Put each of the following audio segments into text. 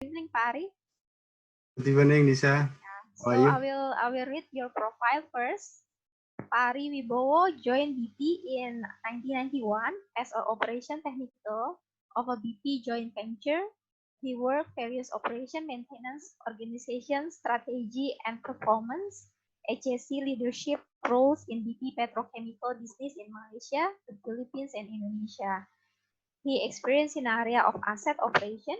Evening, Pari. Good evening, Nisa. So I will read your profile first. Pari Wibowo joined BP in 1991 as an operation technical of a BP joint venture. He worked various operation, maintenance, organization, strategy, and performance, HSE leadership roles in BP petrochemical business in Malaysia, the Philippines, and Indonesia. He experienced in area of asset operation,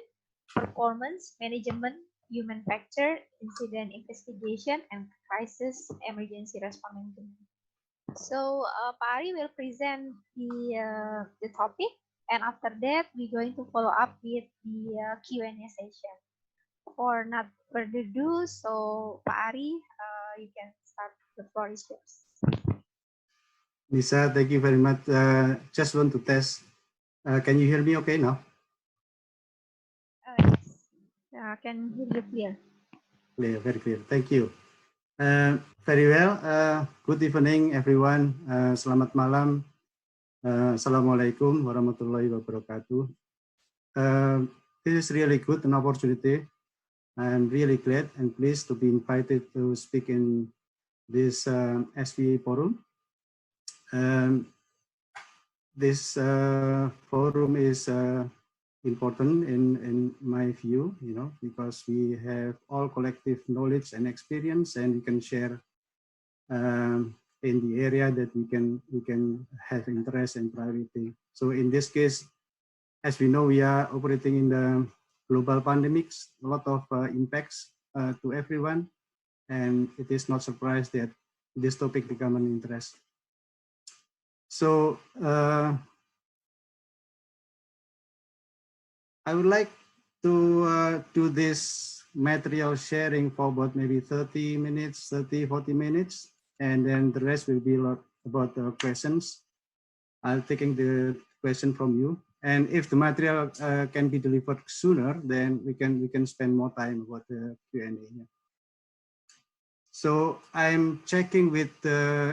performance management, human factor, incident investigation, and crisis emergency response management. So Pari will present the topic, and after that we're going to follow up with the Q&A session. For not further ado, so Pari, you can start. The floor is yours. Nisa, thank you very much. Just want to test. Can you hear me okay now? Yes, I can hear you clear. Clear, very clear. Thank you. Very well. Good evening, everyone. Selamat malam. Assalamualaikum warahmatullahi wabarakatuh. This is really good, an opportunity. I'm really glad and pleased to be invited to speak in this SVA forum. This forum is important in my view, because we have all collective knowledge and experience, and we can share in the area that we can have interest and priority. So in this case, as we know, we are operating in the global pandemics, a lot of impacts to everyone, and it is not surprise that this topic become an interest. So I would like to do this material sharing for about maybe 30 minutes, 40 minutes, and then the rest will be about the questions. I'll taking the question from you, and if the material can be delivered sooner, then we can spend more time about the Q&A. So I'm checking with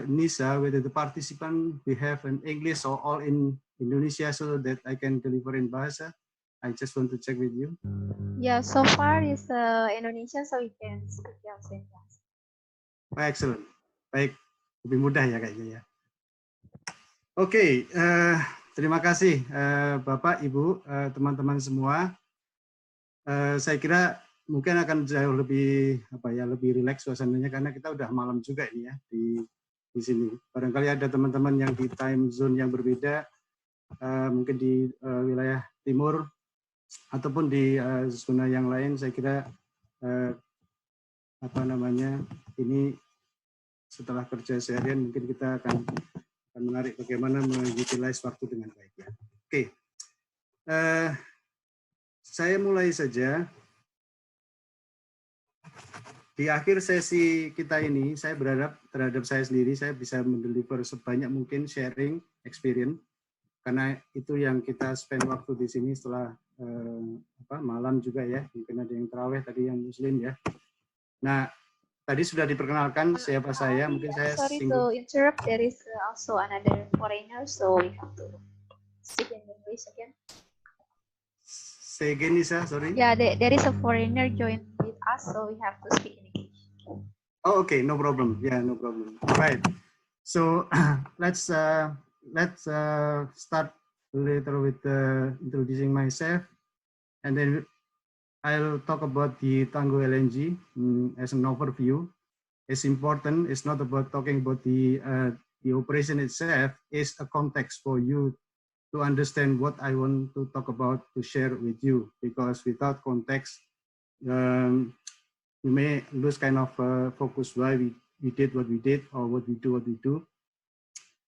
Nisa whether the participant we have in English or all in Indonesia, so that I can deliver in bahasa. I just want to check with you. Yeah, so far is Indonesia, so you can speak also in bahasa. Excellent. Baik, lebih mudah ya kayaknya ya. Oke, terima kasih Bapak, Ibu, teman-teman semua. Saya kira mungkin akan jauh lebih lebih rileks suasananya karena kita udah malam juga ini ya di sini. Barangkali ada teman-teman yang di time zone yang berbeda, mungkin di wilayah timur ataupun di zona yang lain. Saya kira ini setelah kerja seharian mungkin kita akan menarik bagaimana mengutilize waktu dengan baik ya. Oke, saya mulai saja. Di akhir sesi kita ini, saya berharap terhadap saya sendiri, saya bisa mendeliver sebanyak mungkin sharing experience, karena itu yang kita spend waktu di sini setelah malam juga ya, mungkin ada yang tarawih tadi yang muslim ya. Nah, tadi sudah diperkenalkan siapa saya, mungkin saya sorry to interrupt, there is also another foreigner, so we have to speak in English again. Say again, Nisa, sorry. Yeah, there is a foreigner joined with us, so we have to speak in English. Oh, okay, no problem. Yeah, no problem. Right. So let's start later with introducing myself, and then I'll talk about the Tangguh LNG as an overview. It's important. It's not about talking about the operation itself. It's a context for you to understand what I want to talk about, to share with you, because without context, you may lose kind of focus why we did what we did or what we do.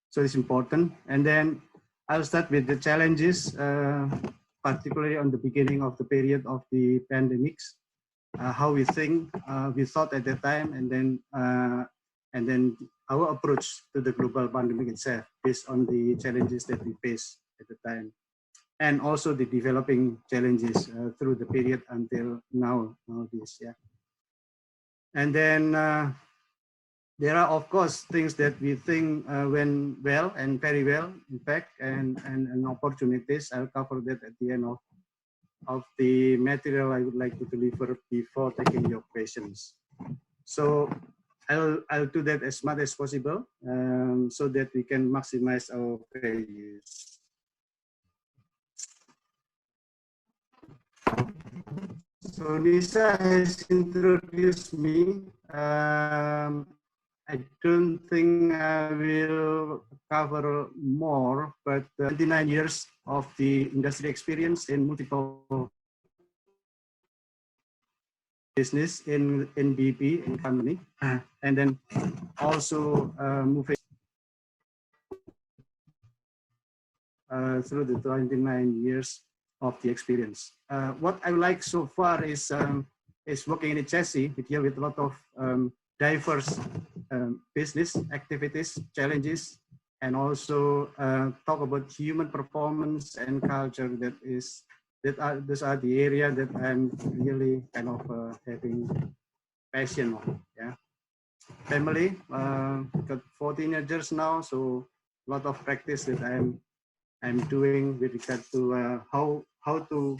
So it's important. And then I'll start with the challenges, particularly on the beginning of the period of the pandemics, how we thought at that time, and then our approach to the global pandemic itself based on the challenges that we face at the time, and also the developing challenges through the period until nowadays. Yeah. And then there are, of course, things that we think went well and very well, in fact, and opportunities. I'll cover that at the end of of the material I would like to deliver before taking your questions. So I'll do that as much as possible so that we can maximize our values. So Nisa has introduced me. I don't think I will cover more, but 29 years of the industry experience in multiple business in BP in company, and then also moving through the 29 years of the experience. What I like so far is working in HSE. We deal with a lot of diverse business activities, challenges, and also talk about human performance and culture. Those are the area that I'm really kind of having passion on. Yeah, family, got 4 teenagers now, so a lot of practice that I'm doing with regard to how to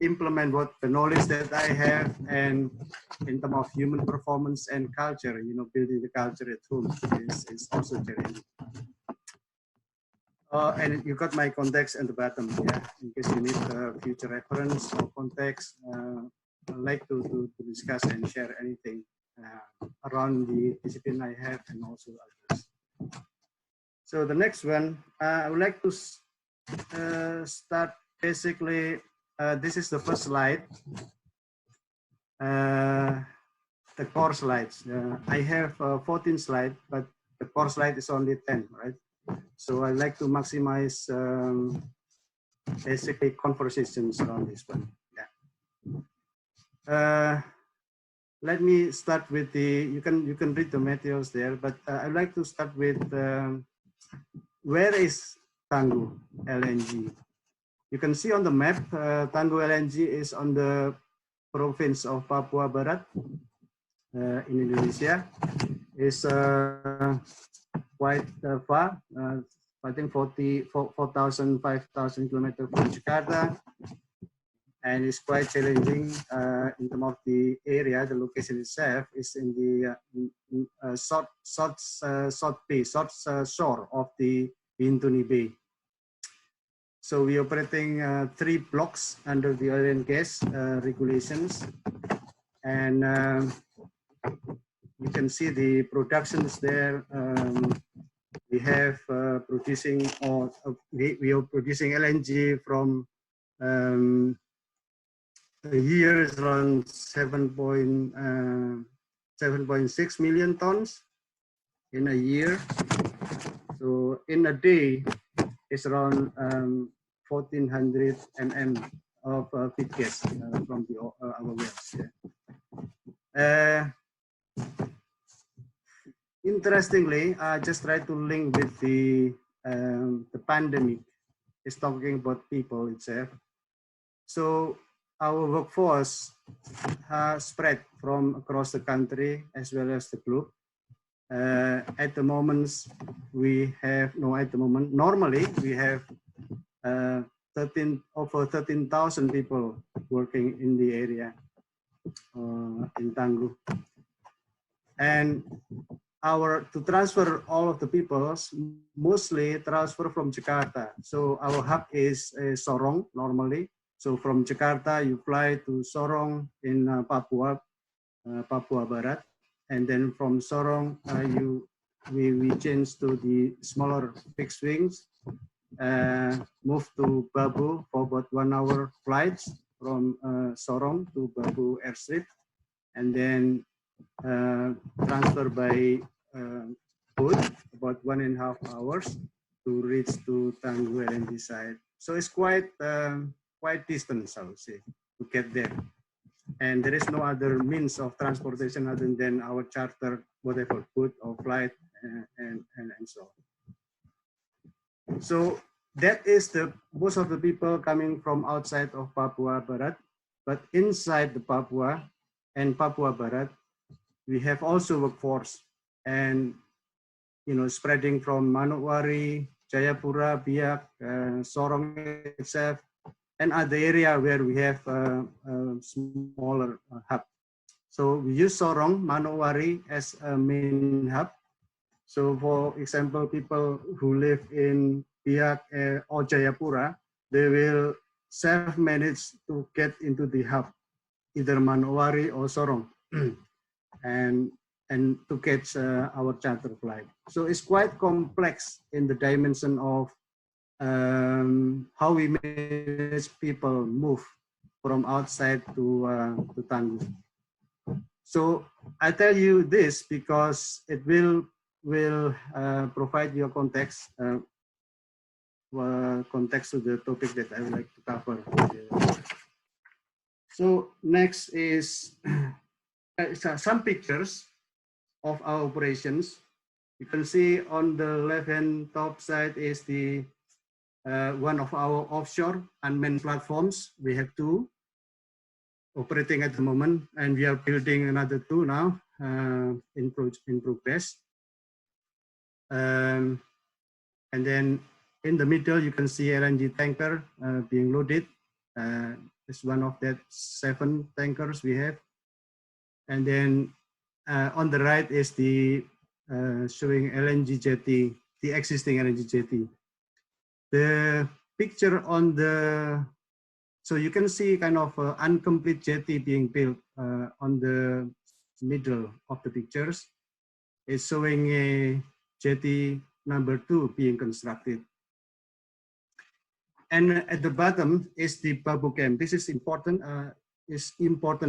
implement what the knowledge that I have, and in terms of human performance and culture, building the culture at home is also challenging. And you got my contacts at the bottom, yeah, in case you need future reference or context. I'd like to discuss and share anything around the discipline I have and also others. So the next one, I would like to start basically, this is the first slide, the core slides. I have 14 slides, but the core slide is only 10, right? So I like to maximize basically conversations around this one. Yeah. Let me start with the, you can read the materials there, but I'd like to start with where is Tangguh LNG? You can see on the map, Tangguh LNG is on the province of Papua Barat in Indonesia. It's quite far, I think 4,000, 5,000 kilometers from Jakarta. And it's quite challenging in terms of the area. The location itself is in the south shore of the Bintuni Bay. So we're operating 3 blocks under the oil and gas regulations, and you can see the productions there. We have producing, or we are producing LNG from a year is around 7.6 million tons in a year. So in a day, it's around 1,400 mm of feed gas from our wells. Yeah. Interestingly, I just try to link with the pandemic. It's talking about people itself. So our workforce has spread from across the country as well as the globe. At the moment, normally we have over 13,000 people working in the area in Tangguh. And to transfer all of the people, mostly transfer from Jakarta. So our hub is Sorong normally. So from Jakarta, you fly to Sorong in Papua Barat, and then from Sorong, we change to the smaller fixed wings, move to Babu for about 1 hour flights from Sorong to Babu airstrip, and then transfer by boat about 1.5 hours to reach to Tangguh LNG site. So it's quite distance, I would say, to get there. And there is no other means of transportation other than our charter, whatever, boat or flight, and so on. So that is most of the people coming from outside of Papua Barat, but inside the Papua and Papua Barat, we have also workforce, and spreading from Manokwari, Jayapura, Biak, Sorong itself, and other area where we have a smaller hub. So we use Sorong, Manowari as a main hub. So for example, people who live in Biak or Jayapura, they will self-manage to get into the hub, either Manowari or Sorong, and to catch our charter flight. So it's quite complex in the dimension of how we manage people move from outside to Tangguh. So I tell you this because it will provide your context context to the topic that I would like to cover. So next is some pictures of our operations. You can see on the left-hand top side is the one of our offshore unmanned platforms. We have two operating at the moment, and we are building another two now in progress. And then in the middle, you can see LNG tanker being loaded. It's one of that 7 tankers we have. And then on the right is the showing LNG jetty, the existing LNG jetty. The picture on the, so you can see kind of incomplete jetty being built on the middle of the pictures. It's showing a jetty number 2 being constructed. And at the bottom is the Babu Camp. This is important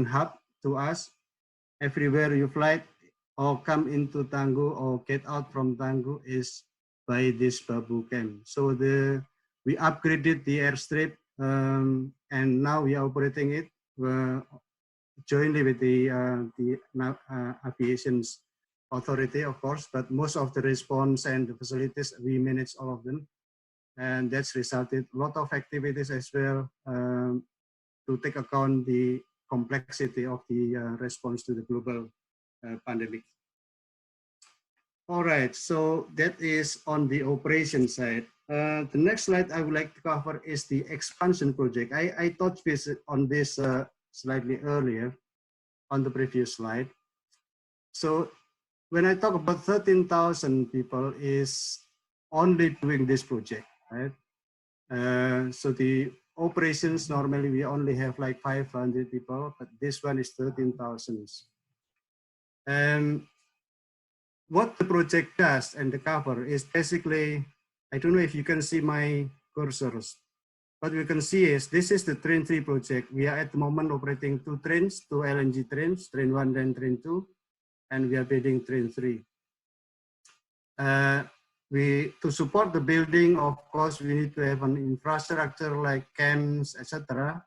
hub to us. Everywhere you fly or come into Tangguh or get out from Tangguh is by this Babu Camp. So we upgraded the airstrip and now we are operating it jointly with the aviation's authority, of course, but most of the response and the facilities, we manage all of them. And that's resulted a lot of activities as well to take account the complexity of the response to the global pandemic. All right, so that is on the operation side. The next slide I would like to cover is the expansion project. I touched on this slightly earlier on the previous slide. So when I talk about 13,000 people is only doing this project, right? So the operations, normally we only have like 500 people, but this one is 13,000. What the project does and the cover is basically, I don't know if you can see my cursors. What we can see is this is the train 3 project. We are at the moment operating 2 trains, 2 LNG trains, train 1 and train 2, and we are building train 3. To support the building, of course, we need to have an infrastructure like camps, etc.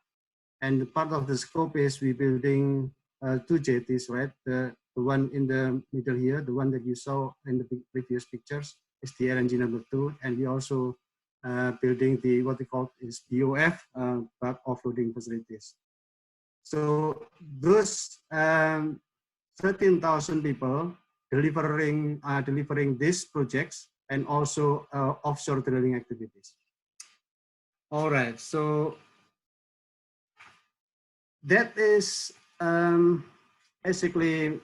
And part of the scope is we building 2 jetties, right? The one in the middle here, the one that you saw in the previous pictures, is the LNG number 2, and we also building the what we call is BOF, bulk offloading facilities. So those 13,000 people delivering these projects and also offshore drilling activities. All right, so that is basically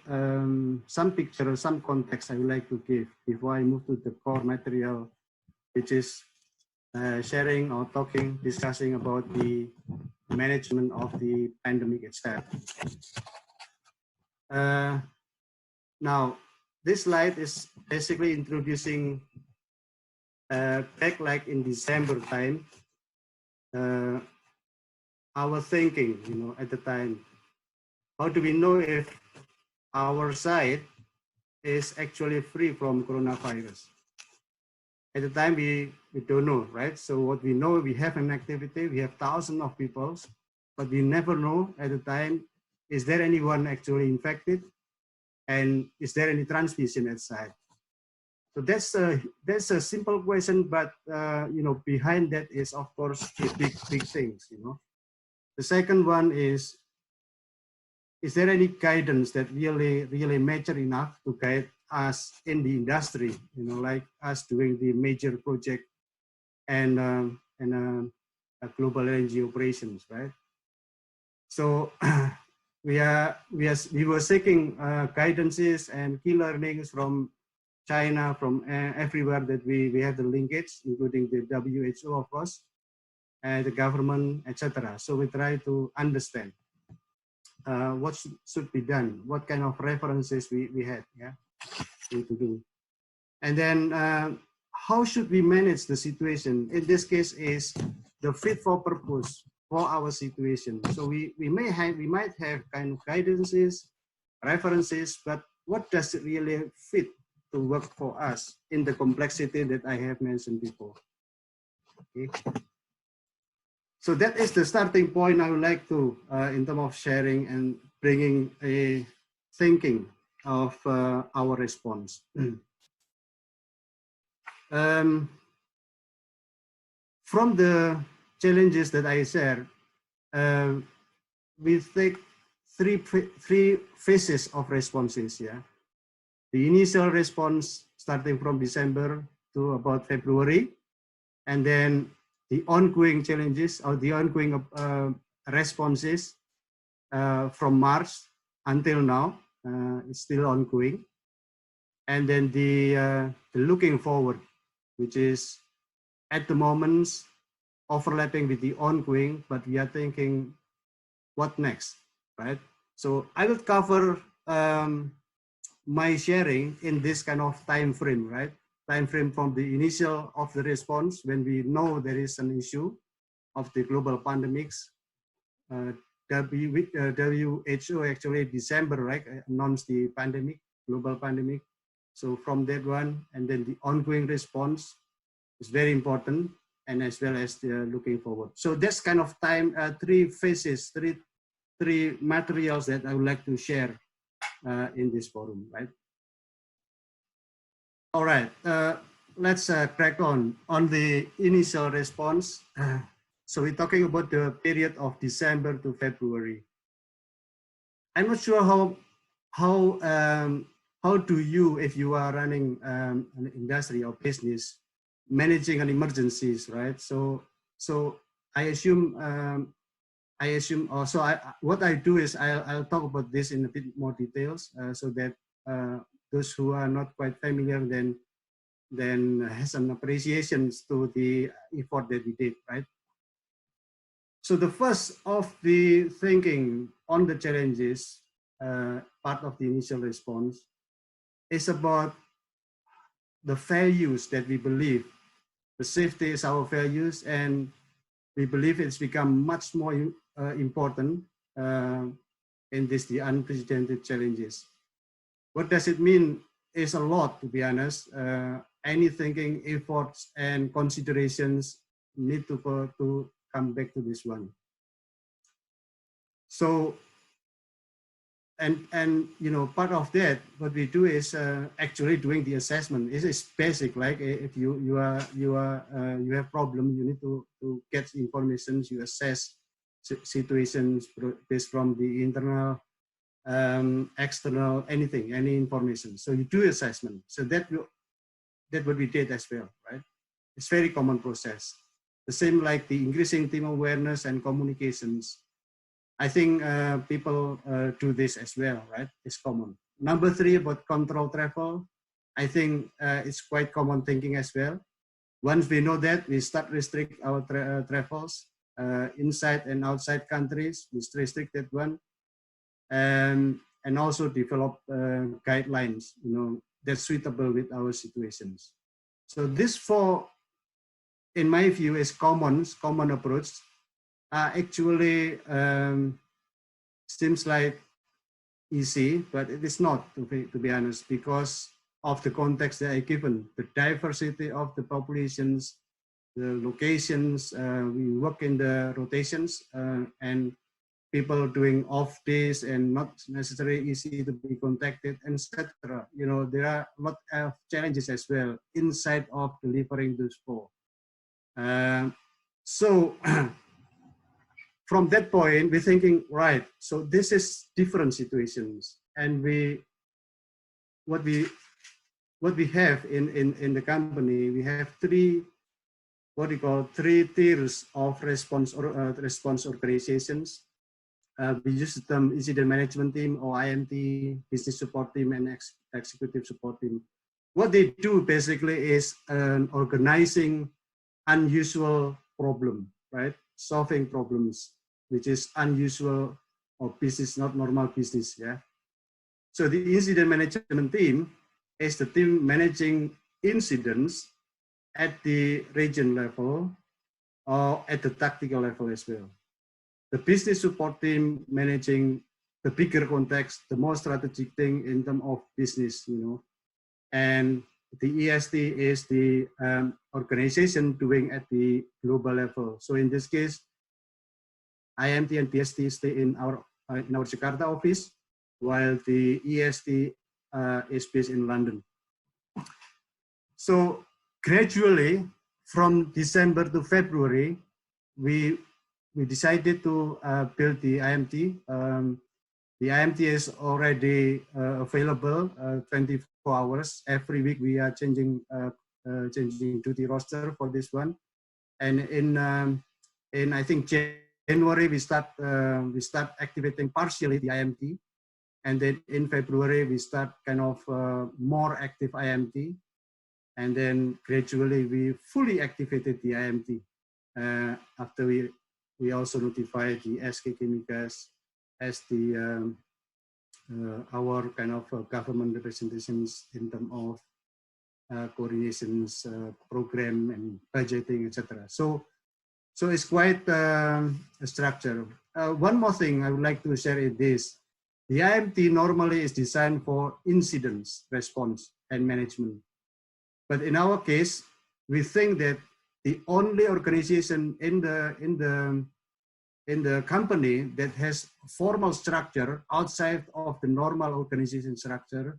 some picture, some context I would like to give before I move to the core material, which is sharing or discussing about the management of the pandemic itself. Now, this slide is basically introducing back like in December time, our thinking, at the time. How do we know if our site is actually free from coronavirus? At the time, we don't know, right? So what we know, we have an activity, we have thousands of people, but we never know at the time, is there anyone actually infected? And is there any transmission at site? So that's a simple question, but behind that is of course big things. The second one is there any guidance that really mature enough to guide us in the industry? Like us doing the major project and global LNG operations, right? So we were seeking guidances and key learnings from China, from everywhere that we have the linkage, including the WHO, of course, and the government, etc. So we try to understand what should be done, what kind of references we had, yeah, to do. And then how should we manage the situation? In this case is the fit for purpose for our situation. So we might have kind of guidances, references, but what does it really fit to work for us in the complexity that I have mentioned before? Okay. So that is the starting point I would like to, in terms of sharing and bringing a thinking of our response. From the challenges that I shared, we take three phases of responses. Yeah, the initial response starting from December to about February, and then the ongoing challenges or the ongoing responses from March until now. It's still ongoing, and then the looking forward, which is at the moment overlapping with the ongoing, but we are thinking what next, right? So I will cover my sharing in this kind of time frame, right? Time frame from the initial of the response when we know there is an issue of the global pandemics. WHO actually December, right, announced the pandemic, global pandemic. So from that one, and then the ongoing response is very important, and as well as the looking forward. So that's kind of time, three phases, three materials that I would like to share in this forum, right? All right, let's crack on the initial response. So we're talking about the period of December to February. I'm not sure how do you, if you are running an industry or business, managing an emergencies, right? So I assume also what I do is I'll talk about this in a bit more details so that those who are not quite familiar then has an appreciation to the effort that we did, right? So the first of the thinking on the challenges, part of the initial response, is about the values that we believe. The safety is our values, and we believe it's become much more important in the unprecedented challenges. What does it mean? Is a lot, to be honest. Any thinking, efforts, and considerations need to come back to this one. So, and you know, part of that, what we do is actually doing the assessment. It is basic. Like if you have problem, you need to get information. You assess situations based from the internal, external, anything, any information. So you do assessment. So that what we did as well, right? It's very common process. The same like the increasing team awareness and communications. I think people do this as well, right? It's common. Number three, about control travel. I think it's quite common thinking as well. Once we know that, we start restrict our travels inside and outside countries. We restrict that one, and also develop guidelines, you know, that's suitable with our situations. So this four, in my view, is common approach. Actually seems like easy, but it is not, to be honest, because of the context that I given, the diversity of the populations, the locations, we work in the rotations, and people doing off days and not necessarily easy to be contacted, etc. You know, there are a lot of challenges as well inside of delivering those four. So from that point, we're thinking, right, so this is different situations. And what we have in the company, we have three what we call 3 tiers of response or response organizations. We use the term incident management team or IMT, business support team, and executive support team. What they do basically is organizing unusual problem, right? Solving problems, which is unusual or business, not normal business, yeah. So the incident management team is the team managing incidents at the region level or at the tactical level as well. The business support team managing the bigger context, the more strategic thing in terms of business, you know. And the EST is the organization doing at the global level. So in this case, IMT and PST stay in our Jakarta office, while the EST is based in London. So gradually, from December to February, we decided to build the IMT. The IMT is already available 24 hours. Every week we are changing duty roster for this one. And in I think January we start activating partially the IMT, and then in February we start kind of more active IMT, and then gradually we fully activated the IMT after we also notified the SK Chemicals as the our kind of government representations in terms of coordinations, program and budgeting, etc. So it's quite a structure. One more thing I would like to share is this. The IMT normally is designed for incidents response and management. But in our case, we think that the only organization in the company that has formal structure outside of the normal organization structure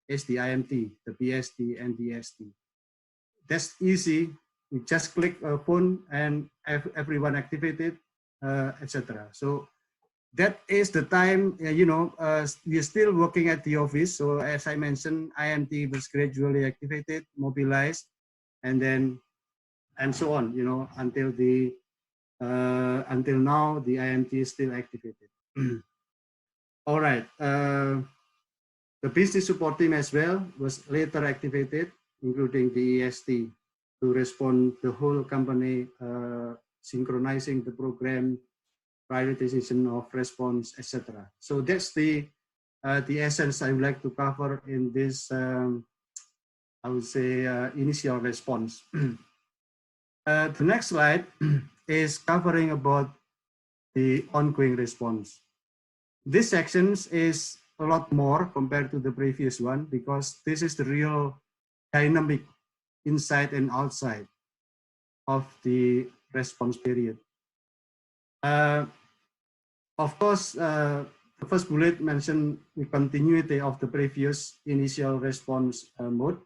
is the IMT, the PST and the ST. That's easy. You just click a phone and everyone activated, etc. So that is the time, we're still working at the office. So as I mentioned, IMT was gradually activated, mobilized, and then, and so on, until now, the IMT is still activated. All right. The business support team as well was later activated, including the EST, to respond the whole company, synchronizing the program, prioritization of response, etc. So that's the essence I would like to cover in this, I would say, initial response. The next slide is covering about the ongoing response. This section is a lot more compared to the previous one because this is the real dynamic inside and outside of the response period. Of course, the first bullet mentioned the continuity of the previous initial response mode.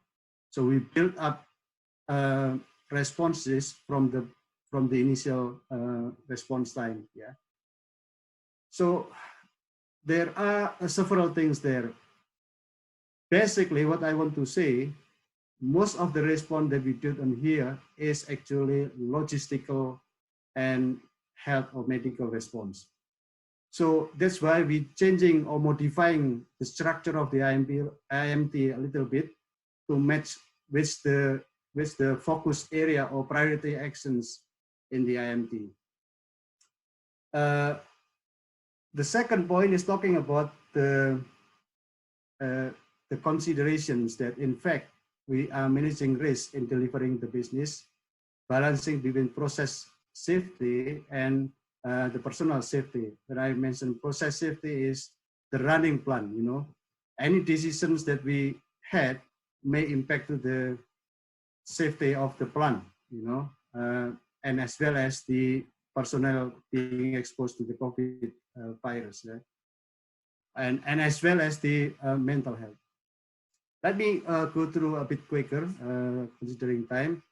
So we built up responses from the initial response time. Yeah. So there are several things there. Basically, what I want to say, most of the response that we did on here is actually logistical and health or medical response. So that's why we're changing or modifying the structure of the IMT a little bit to match with the focus area or priority actions in the IMT. The second point is talking about the considerations that in fact we are managing risk in delivering the business, balancing between process safety and the personal safety. When I mentioned process safety is the running plan, any decisions that we had may impact to the safety of the plant, and as well as the personnel being exposed to the COVID virus, right? And as well as the mental health. Let me go through a bit quicker, considering time.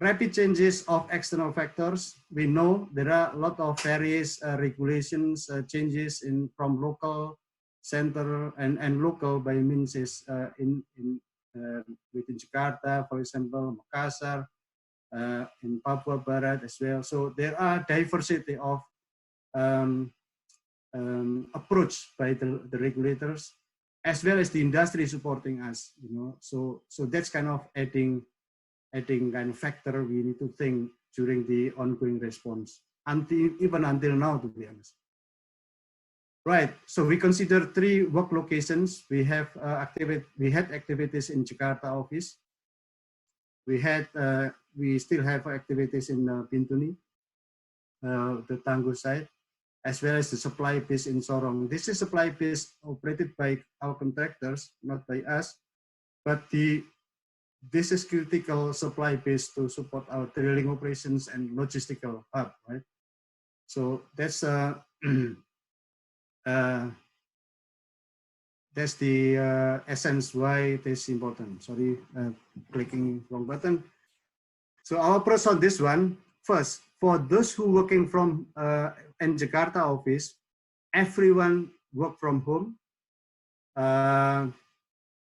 Rapid changes of external factors. We know there are a lot of various regulations changes from local, center, and local by means is within Jakarta, for example, Makassar, in Papua Barat as well. So there are diversity of approach by the regulators as well as the industry supporting us. So that's kind of adding kind of factor we need to think during the ongoing response even until now, to be honest. Right, so we consider 3 work locations. We had activities in Jakarta office. We still have activities in Bintuni, the Tangguh site, as well as the supply base in Sorong. This is supply base operated by our contractors, not by us, but this is critical supply base to support our drilling operations and logistical hub, right? So that's that's the essence why it is important. Sorry, clicking wrong button. So our approach on this one, first, for those who working from in Jakarta office, everyone work from home.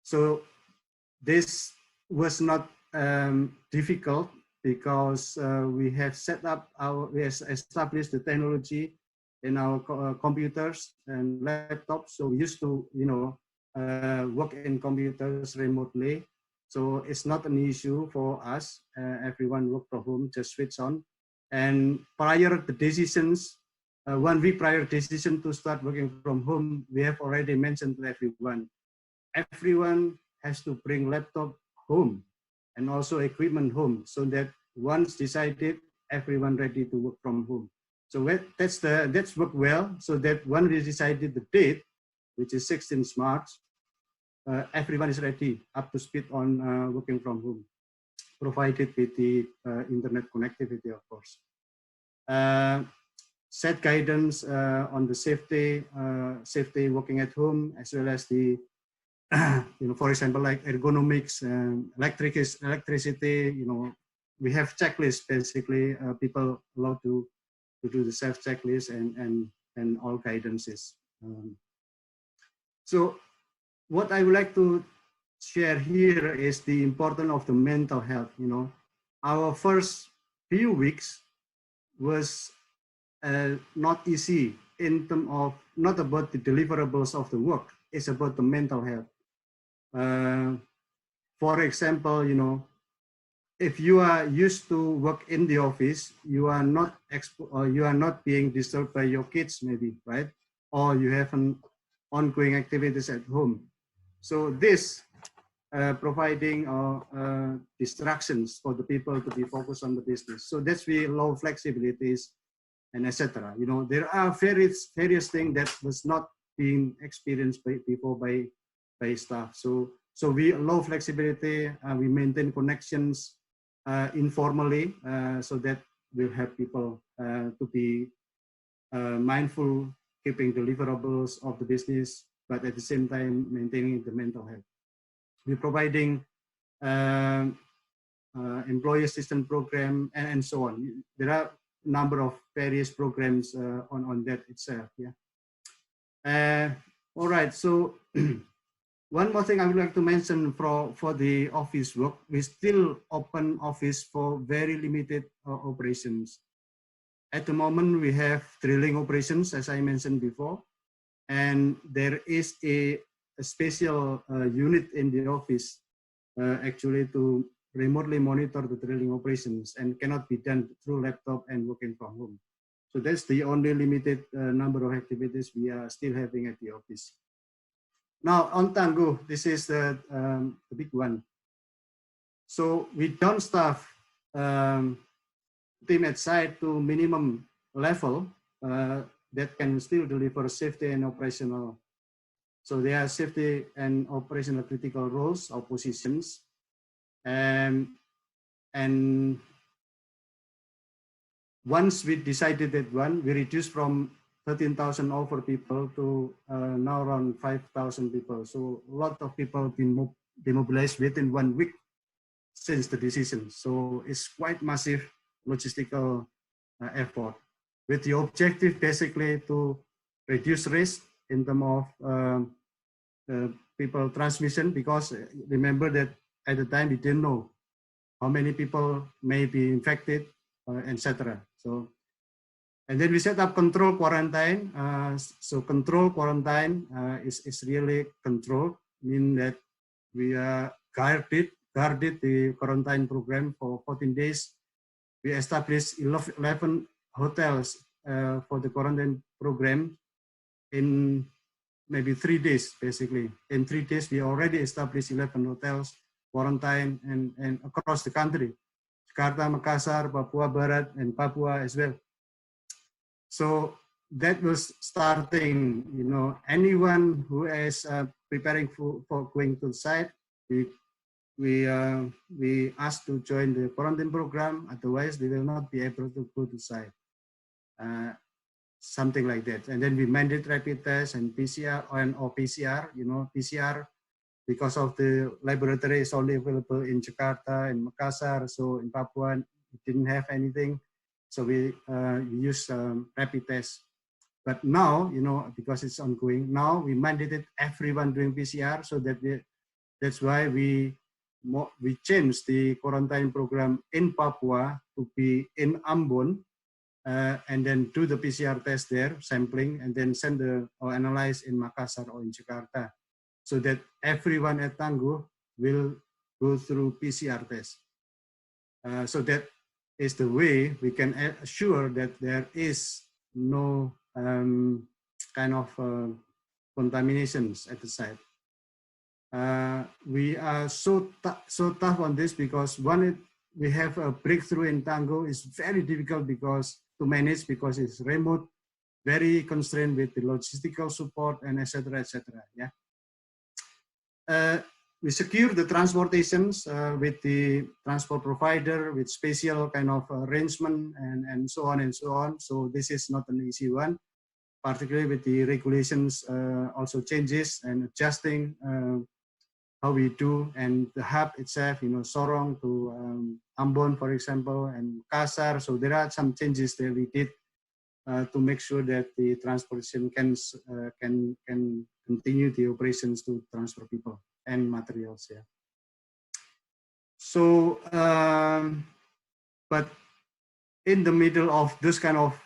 So this was not difficult because we have established the technology in our computers and laptops. So we used to, work in computers remotely. So it's not an issue for us. Everyone work from home, just switch on. And prior to decisions, 1 week prior decision to start working from home, we have already mentioned to everyone. Everyone has to bring laptop home and also equipment home, so that once decided, everyone ready to work from home. So that's worked well. So that when we decided the date, which is 16th March, everyone is ready, up to speed on working from home, provided with the internet connectivity, of course. Set guidance on the safety working at home, as well as the for example, like ergonomics, electricity. We have checklists. Basically, people allowed to do the self checklist and all guidances. So, what I would like to share here is the importance of the mental health. Our first few weeks was not easy in terms of not about the deliverables of the work. It's about the mental health. For example, if you are used to work in the office, you are not being disturbed by your kids, maybe, right? Or you have an ongoing activities at home. So this providing distractions for the people to be focused on the business. So that's where low flexibilities and etc. There are various things that was not being experienced before by staff. So we allow flexibility. We maintain connections informally, so that will help people to be mindful, keeping deliverables of the business, but at the same time maintaining the mental health. We're providing employee assistance program and so on. There are a number of various programs on that itself. Yeah. All right. So. One more thing I would like to mention for the office work, we still open office for very limited operations. At the moment, we have drilling operations, as I mentioned before, and there is a special unit in the office actually to remotely monitor the drilling operations, and cannot be done through laptop and working from home. So that's the only limited number of activities we are still having at the office. Now on Tangguh, this is the big one. So we don't staff team at site to minimum level that can still deliver safety and operational. So there are safety and operational critical roles or positions, and once we decided that one, we reduced from 13,000 over people to now around 5,000 people. So a lot of people have been demobilized within 1 week since the decision. So it's quite massive logistical effort, with the objective basically to reduce risk in terms of people transmission, because remember that at the time we didn't know how many people may be infected, etc. So, and then we set up control quarantine. So control quarantine is really controlled, mean that we guarded the quarantine program for 14 days. We established 11 hotels for the quarantine program in maybe 3 days, basically. In 3 days, we already established 11 hotels, quarantine, and across the country. Jakarta, Makassar, Papua Barat, and Papua as well. So that was starting, you know, anyone who is preparing for going to the site, we asked to join the quarantine program, otherwise they will not be able to go to site. Something like that. And then we mandate rapid test and PCR or PCR, you know, PCR, because of the laboratory is only available in Jakarta and Makassar. So in Papua, we didn't have anything. So we use rapid test. But now, you know, because it's ongoing, now we mandated everyone doing PCR, so that that's why we changed the quarantine program in Papua to be in Ambon, and then do the PCR test there, sampling, and then send or analyze in Makassar or in Jakarta, so that everyone at Tangguh will go through PCR test. So that is the way we can assure that there is no kind of contaminations at the site. We are so tough on this because we have a breakthrough in Tangguh is very difficult to manage because it's remote, very constrained with the logistical support and etc. etc. Yeah. We secure the transportations with the transport provider with special kind of arrangement and so on and so on. So this is not an easy one, particularly with the regulations also changes and adjusting how we do, and the hub itself, you know, Sorong to Ambon, for example, and Makassar. So there are some changes that we did to make sure that the transportation can continue the operations to transfer people and materials. Yeah. So, but in the middle of this kind of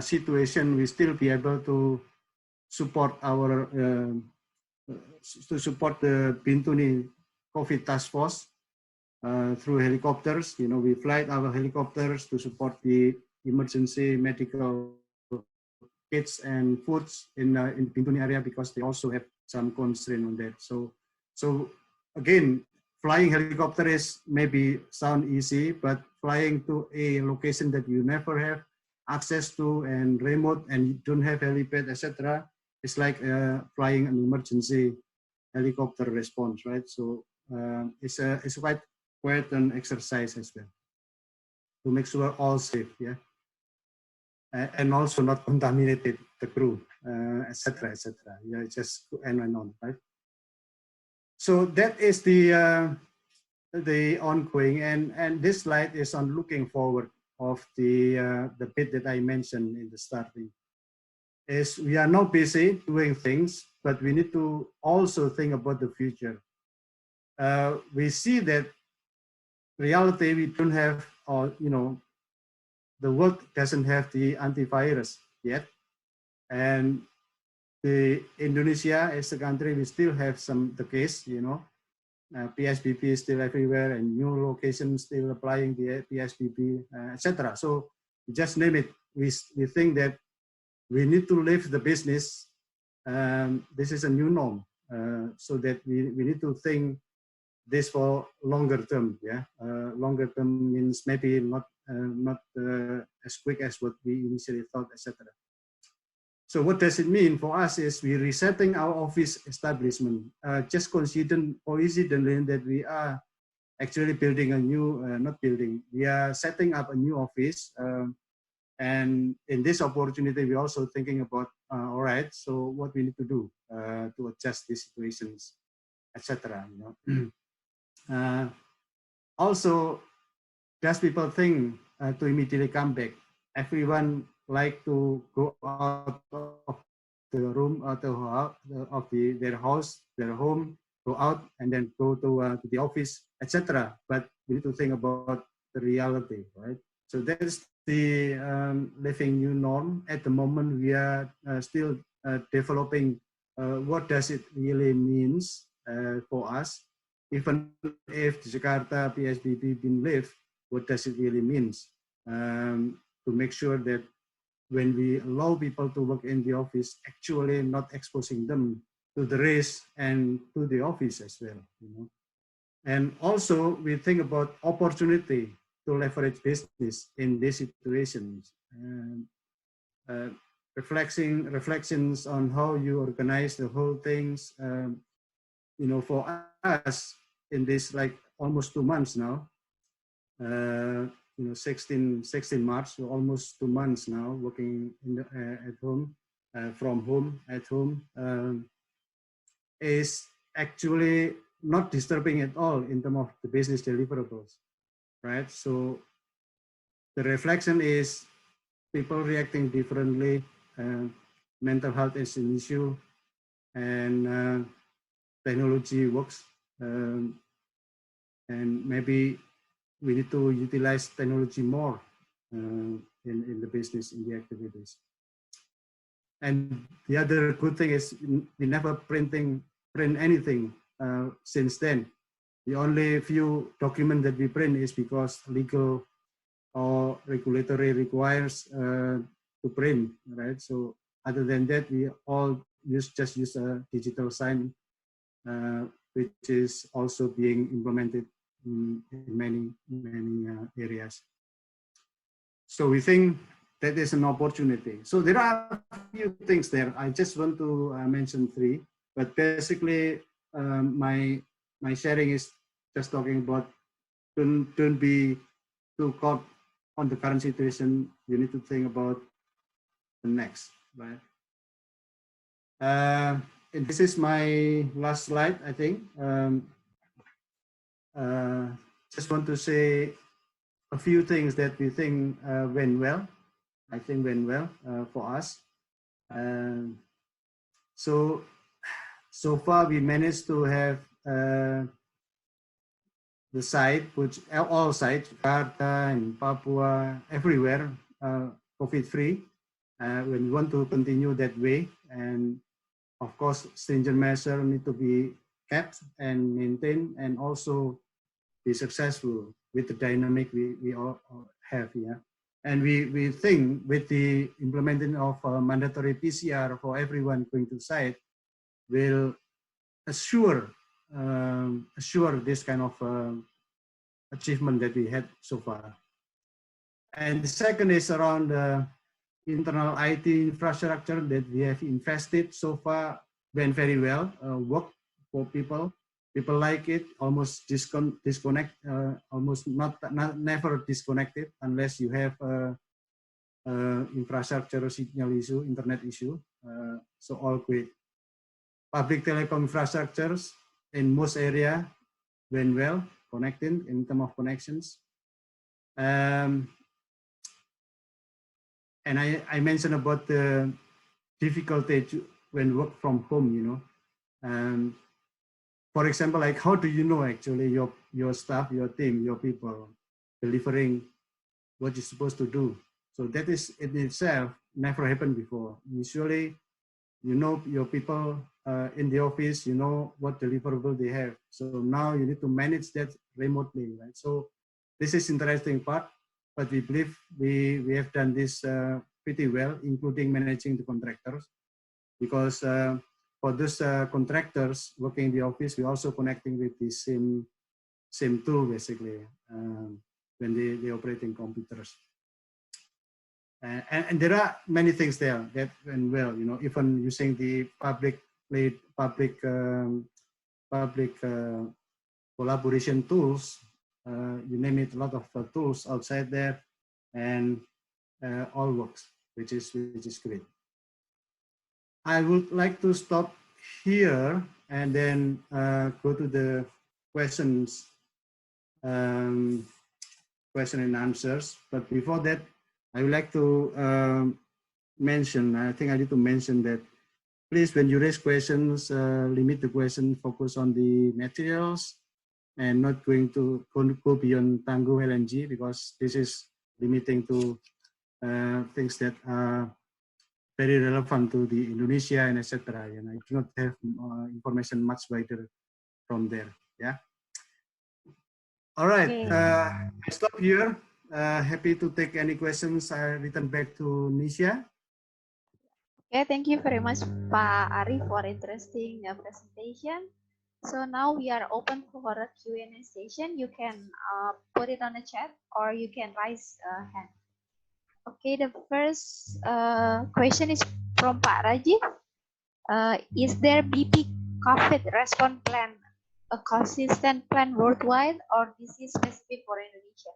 situation, we still be able to support our the Bintuni COVID Task Force through helicopters. You know, we fly our helicopters to support the emergency medical kits and foods in Bintuni area, because they also have some constraint on that. So again, flying helicopter is maybe sound easy, but flying to a location that you never have access to and remote and you don't have helipad, etc., it's like flying an emergency helicopter response, right? So it's quite an exercise as well to make sure all safe, yeah, and also not contaminated the crew, etc., etc. Yeah, it's just and on, right? So that is the ongoing, and this slide is on looking forward of the bit that I mentioned in the starting. Is we are now busy doing things, but we need to also think about the future. We see that reality we don't have, or you know, the world doesn't have the antivirus yet, and the Indonesia as a country, we still have the case, you know, PSBB is still everywhere, and new locations still applying the PSBB, etc. So just name it. We think that we need to live the business. This is a new norm, so that we need to think this for longer term. Yeah, longer term means maybe not as quick as what we initially thought, etc. So what does it mean for us is we're resetting our office establishment. Just coincidentally that we are actually building a new, we are setting up a new office. And in this opportunity, we're also thinking about, all right, so what we need to do to adjust these situations, etc. You know? Also, does people think to immediately come back? Everyone like to go out of the room, out of their house, their home, go out and then go to the office, etc. But we need to think about the reality, right? So that's the living new norm. At the moment, we are still developing what does it really means for us. Even if the Jakarta PSBB been lived, what does it really means? To make sure that when we allow people to work in the office, actually not exposing them to the risk and to the office as well, you know. And also we think about opportunity to leverage business in these situations. And, reflections on how you organize the whole things. You know, for us in this like almost 2 months now, you know, 16 March, so almost 2 months now working in the, at home, from home, at home, is actually not disturbing at all in terms of the business deliverables, right? So the reflection is people reacting differently. Mental health is an issue, and technology works, and maybe we need to utilize technology more in the business, in the activities. And the other good thing is we never print anything since then. The only few document that we print is because legal or regulatory requires to print, right? So other than that, we all just use a digital sign, which is also being implemented in many areas. So we think that is an opportunity. So there are a few things there. I just want to mention 3, but basically my sharing is just talking about don't be too caught on the current situation. You need to think about the next, right? And this is my last slide, I think. Just want to say a few things that we think went well. I think went well for us. So far we managed to have the site, which all sites, Jakarta and Papua, everywhere, COVID-free. When we want to continue that way, and of course, stringent measures need to be kept and maintained, and also be successful with the dynamic we all have here. And we think with the implementing of mandatory PCR for everyone going to site will assure this kind of achievement that we had so far. And the second is around the internal IT infrastructure that we have invested so far went very well, work for people. People like it, almost disconnect, almost never disconnected unless you have infrastructure signal issue, internet issue. So all great. Public telecom infrastructures in most area went well, connecting in terms of connections. And I mentioned about the difficulty when work from home, you know. For example, like how do you know actually your staff, your team, your people delivering what you're supposed to do? So that is in itself never happened before. Usually, you know your people in the office, you know what deliverable they have. So now you need to manage that remotely, right? So this is interesting part, but we believe we have done this pretty well, including managing the contractors, because for those contractors working in the office, we're also connecting with the same tool basically when they operating computers. And there are many things there that went well, you know, even using the public collaboration tools, you name it, a lot of tools outside there, and all works, which is great. I would like to stop here and then go to the questions, question and answers. But before that, I would like to mention, I think I need to mention that please, when you raise questions, limit the question, focus on the materials, and not going to go beyond Tangguh LNG, because this is limiting to things that are very relevant to the Indonesia and etc. And I do not have information much wider from there. Yeah. All right. Okay. I stop here. Happy to take any questions. I return back to Nisha. Okay, thank you very much, Pak Ari, for interesting presentation. So now we are open for a Q&A session. You can put it on the chat or you can raise a hand. Okay, the first question is from Pak Rajiv. Is there BP COVID response plan a consistent plan worldwide, or this is specific for Indonesia?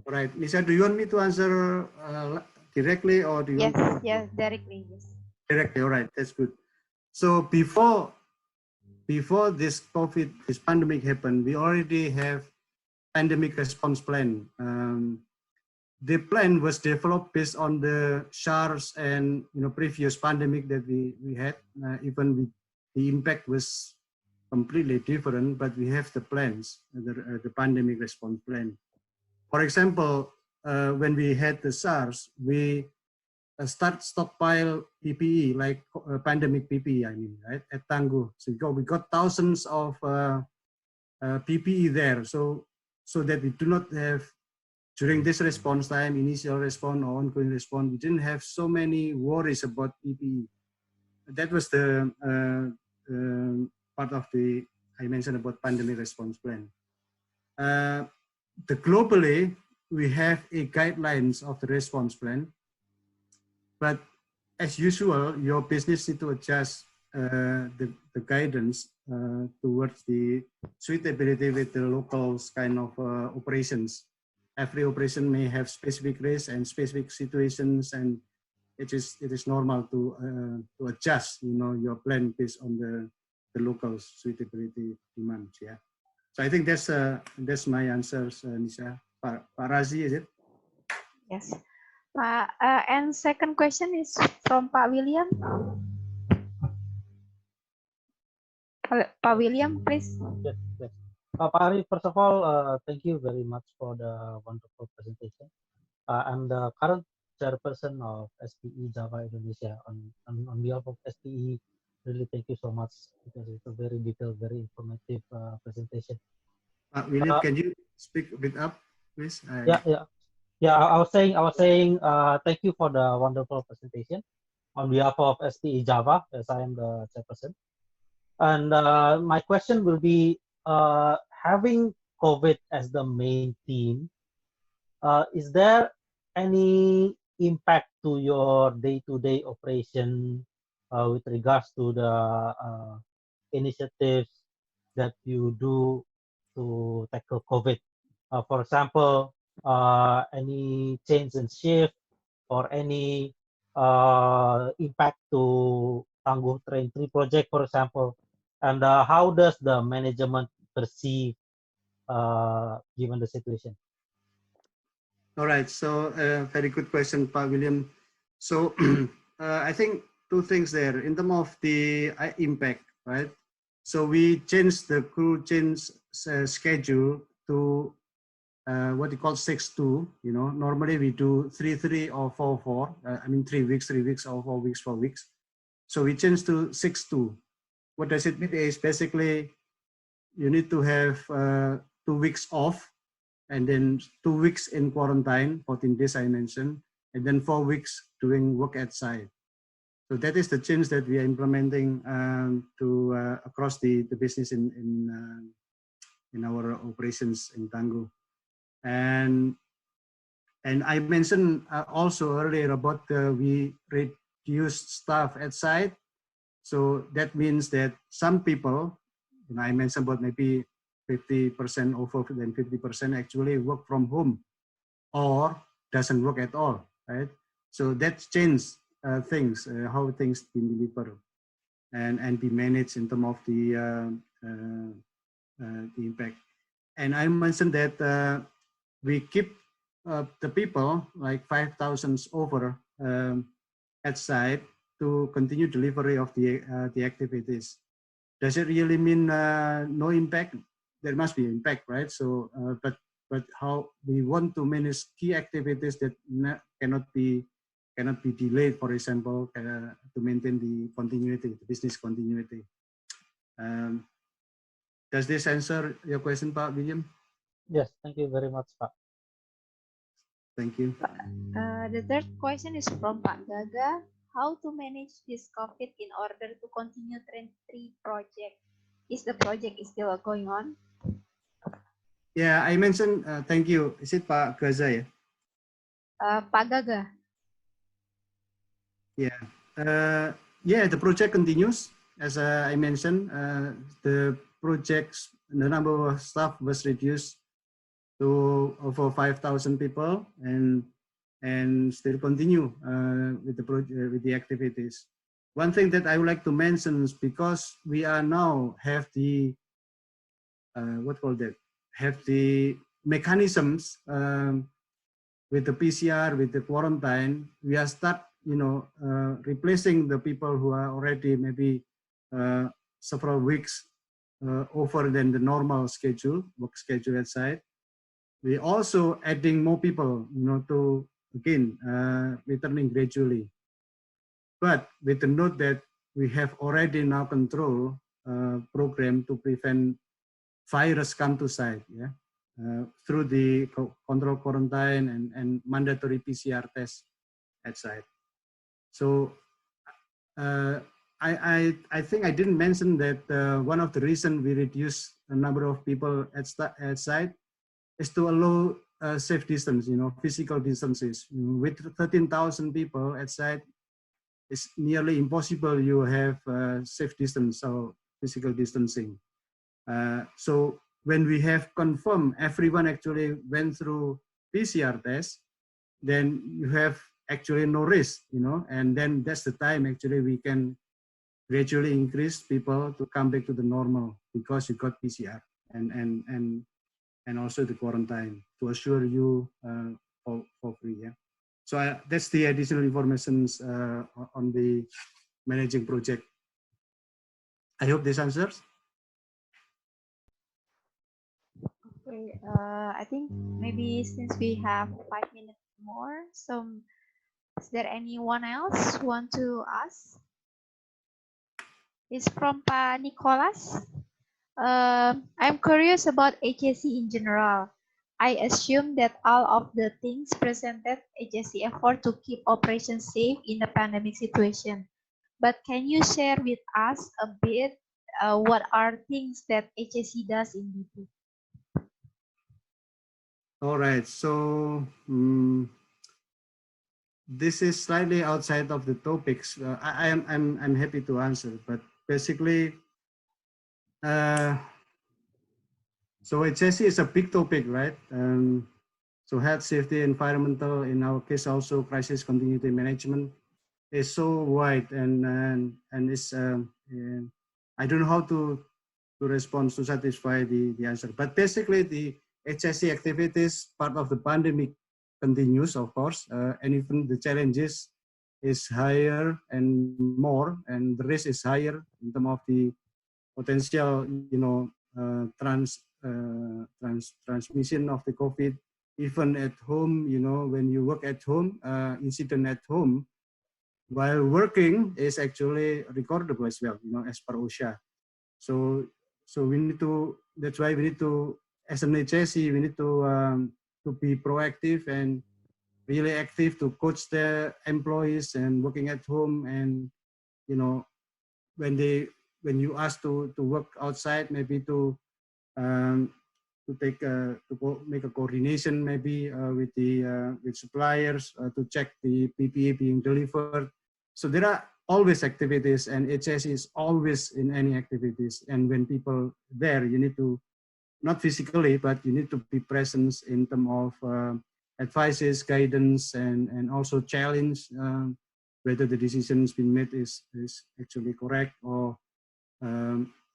All right, Nisha, do you want me to answer directly, or do you Yes, want to? yes, directly. Yes. Directly. All right, that's good. So before this pandemic happened, we already have pandemic response plan. The plan was developed based on the SARS and previous pandemic that we had. Even the impact was completely different, but we have the plans, the pandemic response plan. For example, when we had the SARS, we stockpile PPE, like pandemic PPE, I mean, right, at Tangguh. So we got thousands of PPE there, so that we do not have, during this response time, initial response or ongoing response, we didn't have so many worries about PPE. That was the part of the, I mentioned about pandemic response plan. Globally, we have a guidelines of the response plan, but as usual, your business need to adjust the guidance towards the suitability with the local kind of operations. Every operation may have specific risks and specific situations, and it is normal to adjust, your plan based on the local suitability demands. Yeah. So I think that's my answers, Nisha. Pak Razi, is it? Yes. And second question is from Pak William. Pak William, please. Yes, yes. Pak Ari, first of all, thank you very much for the wonderful presentation. I'm the current chairperson of SPE Java Indonesia. On behalf of SPE, really thank you so much, because it's a very detailed, very informative presentation. William, can you speak a bit up, please? Yeah. I was saying, thank you for the wonderful presentation on behalf of SPE Java, as I am the chairperson. And my question will be, having COVID as the main theme, is there any impact to your day-to-day operation with regards to the initiatives that you do to tackle COVID? For example, any change in shift or any impact to Tangguh Train 3 project, for example? And how does the management perceive given the situation? All right, so very good question, Pak William. So I think two things there in terms of the impact, right? So we changed the crew change schedule to what you call 6-2. Normally we do 3-3 or 4-4. I mean 3 weeks, 3 weeks, or 4 weeks, 4 weeks. So we changed to 6-2. What does it mean? Is basically you need to have 2 weeks off, and then 2 weeks in quarantine, 14 days I mentioned, and then 4 weeks doing work outside. So that is the change that we are implementing to across the business in our operations in Tangguh. And I mentioned also earlier about we reduced staff at site. So that means that some people, I mentioned about maybe 50% over than 50% actually work from home or doesn't work at all, right? So that changed things, how things been delivered and be managed in terms of the impact. And I mentioned that we keep the people like 5,000 over at site to continue delivery of the activities. does it really mean no impact? There must be impact, right? So, but how we want to manage key activities that cannot be delayed, for example, to maintain the continuity, the business continuity. Does this answer your question, Pak William? Yes, thank you very much, Pak. Thank you. The third question is from Pak Gaga. How to manage this COVID in order to continue Train 3 project? Is the project still going on? Yeah, I mentioned, thank you. Is it Pak Gaza? Yeah? Pak Gaga. Yeah. Yeah, the project continues. As I mentioned, the projects, the number of staff was reduced to over 5,000 people, and still continue with the project, with the activities. One thing that I would like to mention is because we are now have the have the mechanisms with the PCR, with the quarantine, we are replacing the people who are already maybe several weeks over than the normal work schedule at site. We also adding more people, to again returning gradually. But with the note that we have already now control program to prevent virus come to site, yeah, through the control quarantine and mandatory PCR test at site. So I think I didn't mention that one of the reasons we reduce the number of people at site is to allow safe distance, physical distances. With 13,000 people at site, it's nearly impossible you have safe distance or physical distancing. So when we have confirmed everyone actually went through PCR test, then you have actually no risk, and then that's the time actually we can gradually increase people to come back to the normal because you got PCR and also the quarantine to assure you for free. Yeah. So that's the additional information on the managing project. I hope this answers. Okay, I think maybe since we have 5 minutes more, so is there anyone else who want to ask? It's from Pa Nicholas. I'm curious about HSE in general. I assume that all of the things presented HSE effort to keep operations safe in the pandemic situation. But can you share with us a bit what are things that HSE does in BP? All right, so this is slightly outside of the topics. I'm happy to answer, but basically, so HSE is a big topic, right? So health, safety, environmental, in our case also crisis continuity management is so wide and it's I don't know how to respond to satisfy the answer. But basically, the HSE activities part of the pandemic continues, of course, and even the challenges is higher and more, and the risk is higher in terms of the potential, transmission of the COVID. Even at home, when you work at home, incident at home while working is actually recordable as well, as per OSHA. So we need to. That's why we need to, as an HSE, we need to be proactive and really active to coach the employees and working at home. And when you ask to work outside, maybe to make a coordination maybe with suppliers to check the PPE being delivered. So there are always activities, and HSE is always in any activities. And when people there, you need to, not physically, but you need to be present in terms of advices, guidance, and also challenge whether the decisions being made is actually correct, or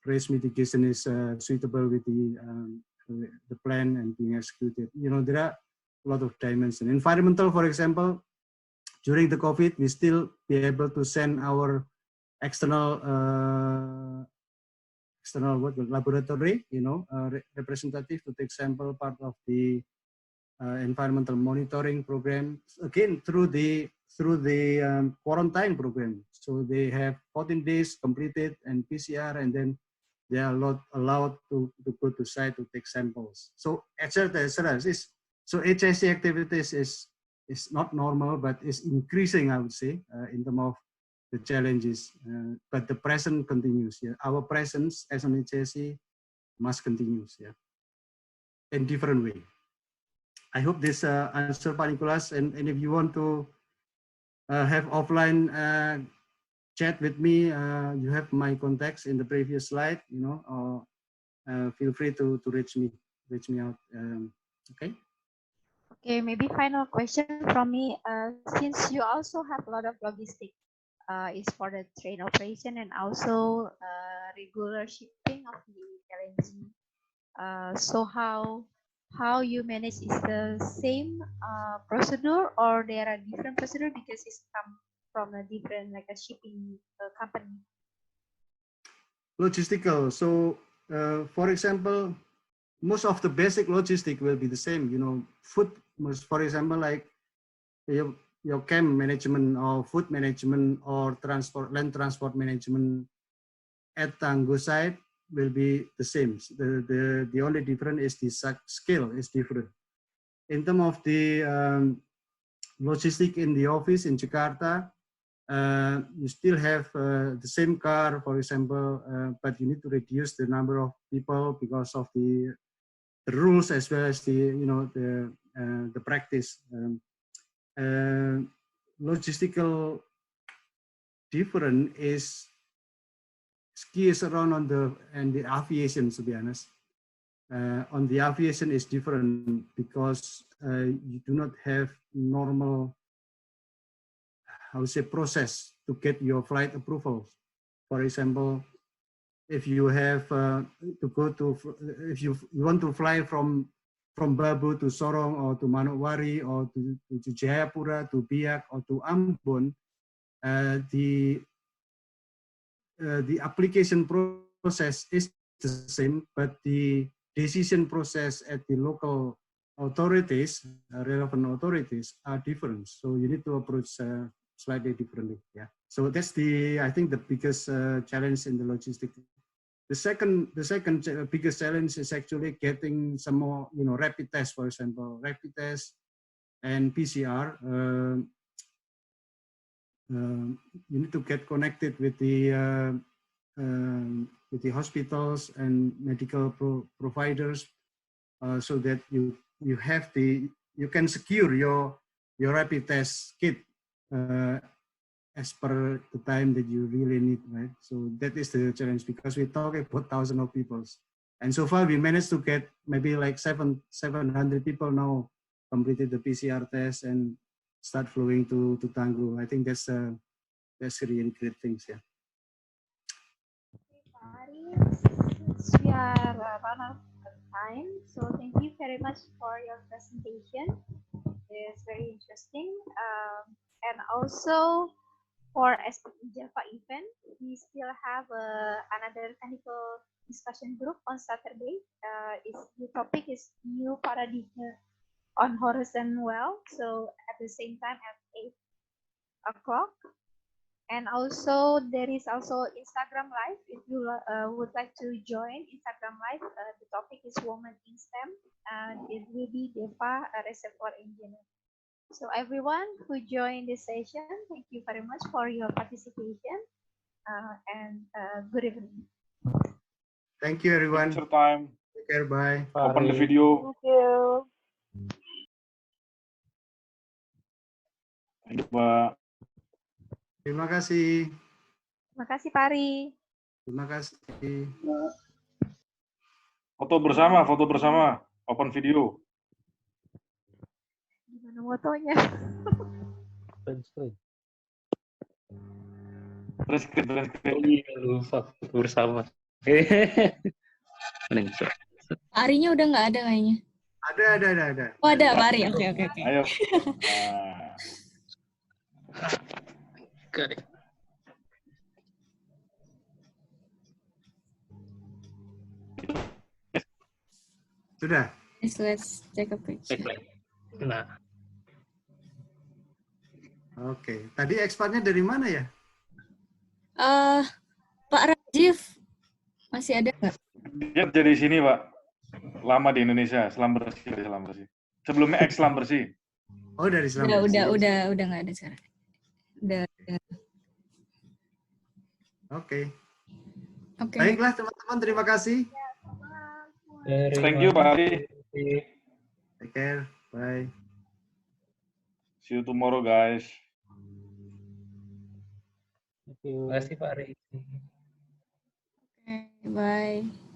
risk mitigation is suitable with the plan and being executed. There are a lot of dimensions. Environmental, for example, during the COVID, we still be able to send our external external laboratory, representative to take sample, part of the environmental monitoring program, again through the quarantine program. So they have 14 days completed and PCR, and then they are allowed to go to site to take samples. So HSE activities is not normal, but is increasing, I would say, in terms of the challenges. But the present continues. Yeah, our presence as an HSE must continue. Yeah, in different way. I hope this answer, Pak Nicholas. And if you want to have offline chat with me, you have my contacts in the previous slide. Or feel free to reach me out. Okay. Okay, maybe final question from me. Since you also have a lot of logistic, is for the train operation and also regular shipping of the LNG. So how you manage is the same procedure, or there are different procedure because it's come from a different like a shipping company? Logistical. So, for example, most of the basic logistic will be the same. Food, for example, like your camp management or food management or land transport management at Tangguh site will be the same. The only difference is the scale is different. In terms of the logistic in the office in Jakarta, you still have the same car, for example, but you need to reduce the number of people because of the rules as well as the practice. Logistical different is key is around on the aviation, to be honest. On the aviation is different because you do not have normal, I would say, process to get your flight approval. For example, if you have to go to, if you want to fly from Babu to Sorong or to Manokwari or to Jayapura, to Biak or to Ambon, the application process is the same, but the decision process at the local authorities, relevant authorities, are different. So you need to approach slightly differently. Yeah. So that's I think the biggest challenge in the logistics. The second biggest challenge is actually getting some more, rapid tests, for example, rapid tests and PCR. You need to get connected with the hospitals and medical providers, so that you can secure your rapid test kit as per the time that you really need, right? So that is the challenge, because we talk about thousands of people, and so far we managed to get maybe like 700 people now completed the PCR test and start flowing to Tangguh. I think that's really great things. Yeah. Since we are run out of time, so thank you very much for your presentation. It's very interesting. And also for SPE Java event, we still have another technical discussion group on Saturday. The topic is new paradigm on horizon well. So at the same time at 8 o'clock. And also there is also Instagram Live. If you would like to join Instagram Live, the topic is Women in STEM, and it will be Deva, a reservoir engineer. So everyone who joined this session, thank you very much for your participation, and good evening. Thank you, everyone. Thanks for time. Take care. Bye. Open the video. Thank you. Thank you, Pak. Terima kasih. Terima kasih, Pari. Terima kasih. Foto bersama. Open video. Gimana fotonya? Print screen. Print screen. Oh iya, lupa bersama. Arinya udah nggak ada kayaknya. Ada. Oh ada, Pak Ari. Oke. Ayo. Sudah? Let's take a picture. Nah, Oke. Tadi ekspertnya dari mana ya? Pak Rajiv masih ada nggak? Dia kerja di sini, Pak. Lama di Indonesia, selam bersih, selam bersih. Sebelumnya selam bersih. Oh, dari Selam Bersih. Udah nggak ada sekarang. Udah. Oke. Oke. Baiklah teman-teman, terima kasih. Thank you, Pak Ari. Take care. Bye. See you tomorrow, guys. Thank you. terima kasih Pak Ari. Bye.